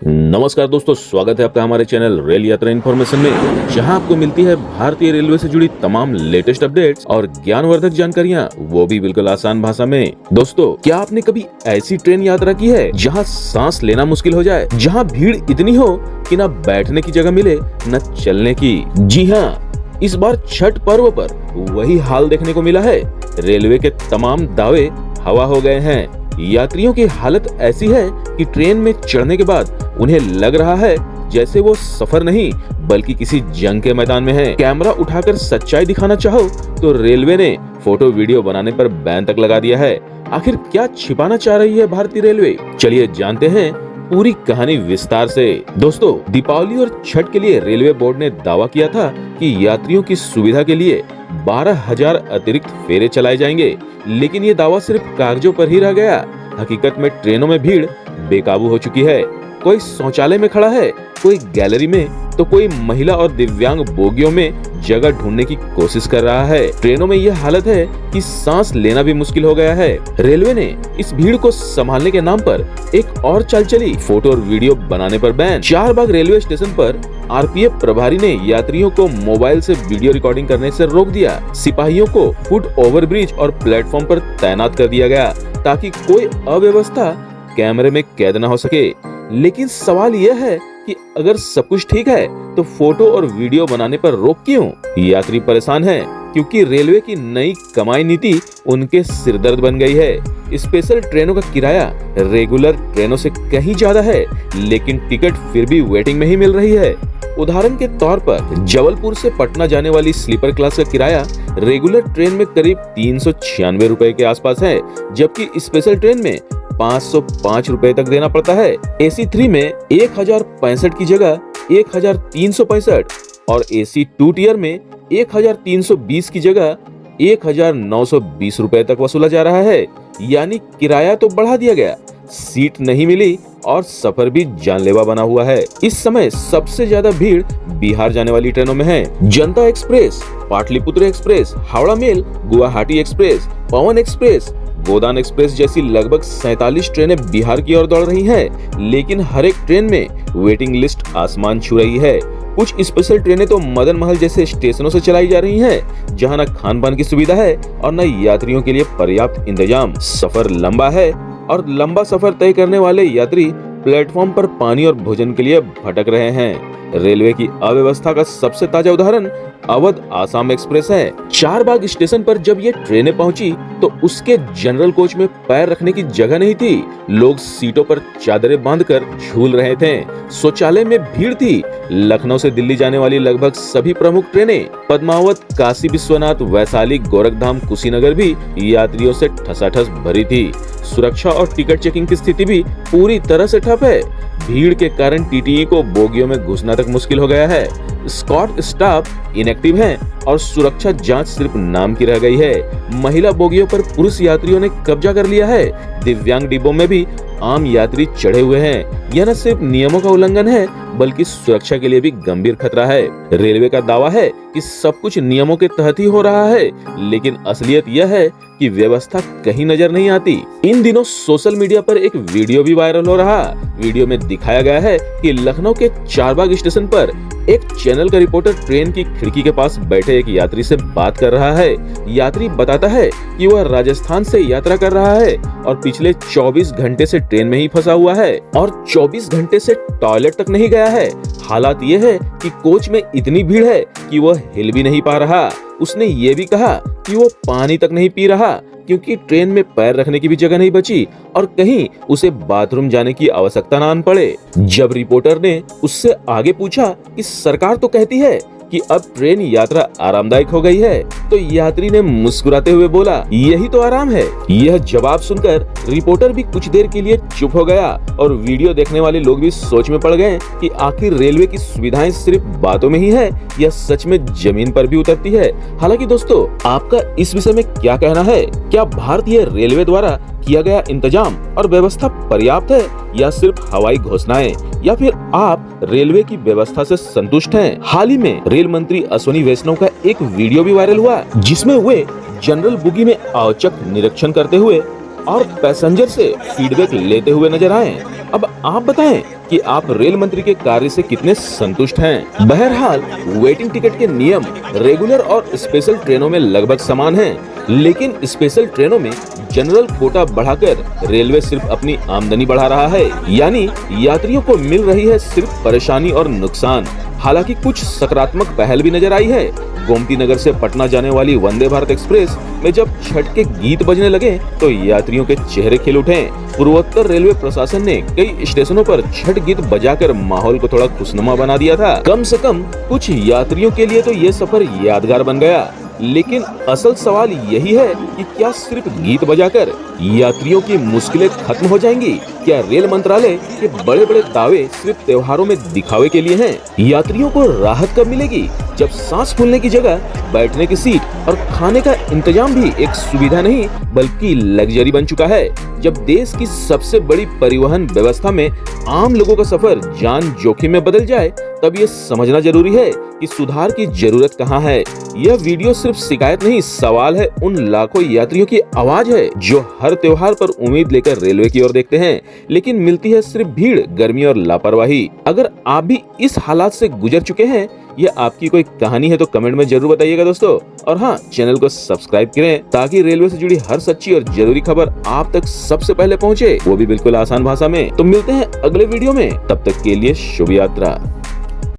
नमस्कार दोस्तों, स्वागत है आपका हमारे चैनल रेल यात्रा इन्फॉर्मेशन में, जहां आपको मिलती है भारतीय रेलवे से जुड़ी तमाम लेटेस्ट अपडेट्स और ज्ञानवर्धक जानकारियां, वो भी बिल्कुल आसान भाषा में। दोस्तों, क्या आपने कभी ऐसी ट्रेन यात्रा की है जहां सांस लेना मुश्किल हो जाए, जहां भीड़ इतनी हो कि न बैठने की जगह मिले न चलने की? जी हाँ, इस बार छठ पर्व पर वही हाल देखने को मिला है। रेलवे के तमाम दावे हवा हो गए हैं। यात्रियों की हालत ऐसी है कि ट्रेन में चढ़ने के बाद उन्हें लग रहा है जैसे वो सफर नहीं बल्कि किसी जंग के मैदान में है। कैमरा उठाकर सच्चाई दिखाना चाहो तो रेलवे ने फोटो वीडियो बनाने पर बैन तक लगा दिया है। आखिर क्या छिपाना चाह रही है भारतीय रेलवे? चलिए जानते हैं पूरी कहानी विस्तार से। दोस्तों, दीपावली और छठ के लिए रेलवे बोर्ड ने दावा किया था कि यात्रियों की सुविधा के लिए 12,000 अतिरिक्त फेरे चलाए जाएंगे, लेकिन ये दावा सिर्फ कागजों पर ही रह गया। हकीकत में ट्रेनों में भीड़ बेकाबू हो चुकी है। कोई शौचालय में खड़ा है, कोई गैलरी में, तो कोई महिला और दिव्यांग बोगियों में जगह ढूंढने की कोशिश कर रहा है। ट्रेनों में यह हालत है कि सांस लेना भी मुश्किल हो गया है। रेलवे ने इस भीड़ को संभालने के नाम पर एक और चाल चली, फोटो और वीडियो बनाने पर बैन। चारबाग रेलवे स्टेशन पर आरपीएफ प्रभारी ने यात्रियों को मोबाइल से वीडियो रिकॉर्डिंग करने से रोक दिया। सिपाहियों को फुट ओवरब्रिज और प्लेटफॉर्म पर तैनात कर दिया गया ताकि कोई अव्यवस्था कैमरे में कैद न हो सके। लेकिन सवाल यह है कि अगर सब कुछ ठीक है तो फोटो और वीडियो बनाने पर रोक क्यों? यात्री परेशान हैं क्योंकि रेलवे की नई कमाई नीति उनके सिरदर्द बन गई है। स्पेशल ट्रेनों का किराया रेगुलर ट्रेनों से कहीं ज्यादा है, लेकिन टिकट फिर भी वेटिंग में ही मिल रही है। उदाहरण के तौर पर जबलपुर से पटना जाने वाली स्लीपर क्लास का किराया रेगुलर ट्रेन में करीब 396 रुपए के आसपास है, जबकि स्पेशल ट्रेन में 505 रुपए तक देना पड़ता है। AC 3 में 1065 की जगह 1365 और AC 2 टियर में 1320 की जगह 1920 रुपए तक वसूला जा रहा है। यानी किराया तो बढ़ा दिया गया, सीट नहीं मिली और सफर भी जानलेवा बना हुआ है। इस समय सबसे ज्यादा भीड़ बिहार जाने वाली ट्रेनों में है। Janata express, Pataliputra express, Howrah mail, Guwahati express, Pawan express, Godan express जैसी लगभग 47 ट्रेनें बिहार की ओर दौड़ रही हैं, लेकिन हर एक ट्रेन में वेटिंग लिस्ट आसमान छू रही है। कुछ स्पेशल ट्रेनें तो मदन महल जैसे स्टेशनों से चलाई जा रही हैं, जहां न खान पान की सुविधा है और न यात्रियों के लिए पर्याप्त इंतजाम। सफर लंबा है और लंबा सफर तय करने वाले यात्री प्लेटफॉर्म पर पानी और भोजन के लिए भटक रहे हैं। रेलवे की अव्यवस्था का सबसे ताजा उदाहरण अवध आसाम एक्सप्रेस है। चारबाग स्टेशन पर जब ये ट्रेनें पहुंची तो उसके जनरल कोच में पैर रखने की जगह नहीं थी। लोग सीटों पर चादरें बांधकर झूल रहे थे। शौचालय में भीड़ थी। लखनऊ से दिल्ली जाने वाली लगभग सभी प्रमुख ट्रेनें, पद्मावत, काशी विश्वनाथ, वैशाली, गोरखधाम, कुशीनगर भी यात्रियों से ठसाठस भरी थी। सुरक्षा और टिकट चेकिंग की स्थिति भी पूरी तरह से ठप है। भीड़ के कारण टीटीई को बोगियों में घुसना तक मुश्किल हो गया है। स्कॉट स्टाफ इनएक्टिव हैं और सुरक्षा जांच सिर्फ नाम की रह गई है। महिला बोगियों पर पुरुष यात्रियों ने कब्जा कर लिया है। दिव्यांग डिब्बों में भी आम यात्री चढ़े हुए हैं। यह न सिर्फ नियमों का उल्लंघन है बल्कि सुरक्षा के लिए भी गंभीर खतरा है। रेलवे का दावा है कि सब कुछ नियमों के तहत ही हो रहा है, लेकिन असलियत यह है कि व्यवस्था कहीं नजर नहीं आती। इन दिनों सोशल मीडिया पर एक वीडियो भी वायरल हो रहा। वीडियो में दिखाया गया है कि लखनऊ के चारबाग स्टेशन पर एक चैनल का रिपोर्टर ट्रेन की खिड़की के पास बैठे एक यात्री से बात कर रहा है। यात्री बताता है कि वह राजस्थान से यात्रा कर रहा है और पिछले 24 घंटे से ट्रेन में ही फंसा हुआ है और 24 घंटे से टॉयलेट तक नहीं गया है। हालात ये है कि कोच में इतनी भीड़ है कि वह हिल भी नहीं पा रहा। उसने ये भी कहा कि वो पानी तक नहीं पी रहा क्योंकि ट्रेन में पैर रखने की भी जगह नहीं बची और कहीं उसे बाथरूम जाने की आवश्यकता न आन पड़े। जब रिपोर्टर ने उससे आगे पूछा कि सरकार तो कहती है कि अब ट्रेन यात्रा आरामदायक हो गई है, तो यात्री ने मुस्कुराते हुए बोला, यही तो आराम है। यह जवाब सुनकर रिपोर्टर भी कुछ देर के लिए चुप हो गया और वीडियो देखने वाले लोग भी सोच में पड़ गए कि आखिर रेलवे की सुविधाएं सिर्फ बातों में ही है या सच में जमीन पर भी उतरती है। हालांकि दोस्तों, आपका इस विषय में क्या कहना है? क्या भारतीय रेलवे द्वारा किया गया इंतजाम और व्यवस्था पर्याप्त है या सिर्फ हवाई घोषणाएं, या फिर आप रेलवे की व्यवस्था से संतुष्ट हैं? हाल ही में रेल मंत्री अश्विनी वैष्णव का एक वीडियो भी वायरल हुआ जिसमें वे जनरल बोगी में औचक निरीक्षण करते हुए और पैसेंजर से फीडबैक लेते हुए नजर आए। अब आप बताएं कि आप रेल मंत्री के कार्य से कितने संतुष्ट हैं। बहरहाल वेटिंग टिकट के नियम रेगुलर और स्पेशल ट्रेनों में लगभग समान हैं, लेकिन स्पेशल ट्रेनों में जनरल कोटा बढ़ाकर रेलवे सिर्फ अपनी आमदनी बढ़ा रहा है, यानी यात्रियों को मिल रही है सिर्फ परेशानी और नुकसान। हालांकि कुछ सकारात्मक पहल भी नजर आई है। गोमती नगर से पटना जाने वाली वंदे भारत एक्सप्रेस में जब छठ के गीत बजने लगे तो यात्रियों के चेहरे खिल उठे। पूर्वोत्तर रेलवे प्रशासन ने कई स्टेशनों पर छठ गीत बजाकर माहौल को थोड़ा खुशनुमा बना दिया था। कम से कम कुछ यात्रियों के लिए तो ये सफर यादगार बन गया। लेकिन असल सवाल यही है कि क्या सिर्फ गीत बजाकर यात्रियों की मुश्किलें खत्म हो जाएंगी? क्या रेल मंत्रालय के बड़े बड़े दावे सिर्फ त्योहारों में दिखावे के लिए हैं? यात्रियों को राहत कब मिलेगी, जब सांस फूलने की जगह बैठने की सीट और खाने का इंतजाम भी एक सुविधा नहीं बल्कि लग्जरी बन चुका है? जब देश की सबसे बड़ी परिवहन व्यवस्था में आम लोगों का सफर जान जोखिम में बदल जाए, तब ये समझना जरूरी है कि सुधार की जरूरत कहाँ है। यह वीडियो सिर्फ शिकायत नहीं, सवाल है उन लाखों यात्रियों की आवाज है जो हर त्योहार पर उम्मीद लेकर रेलवे की ओर देखते हैं, लेकिन मिलती है सिर्फ भीड़, गर्मी और लापरवाही। अगर आप भी इस हालात से गुजर चुके हैं या आपकी कोई कहानी है तो कमेंट में जरूर बताइएगा दोस्तों। और हाँ, चैनल को सब्सक्राइब करें ताकि रेलवे से जुड़ी हर सच्ची और जरूरी खबर आप तक सबसे पहले पहुंचे, वो भी बिल्कुल आसान भाषा में। तो मिलते हैं अगले वीडियो में, तब तक के लिए शुभ यात्रा।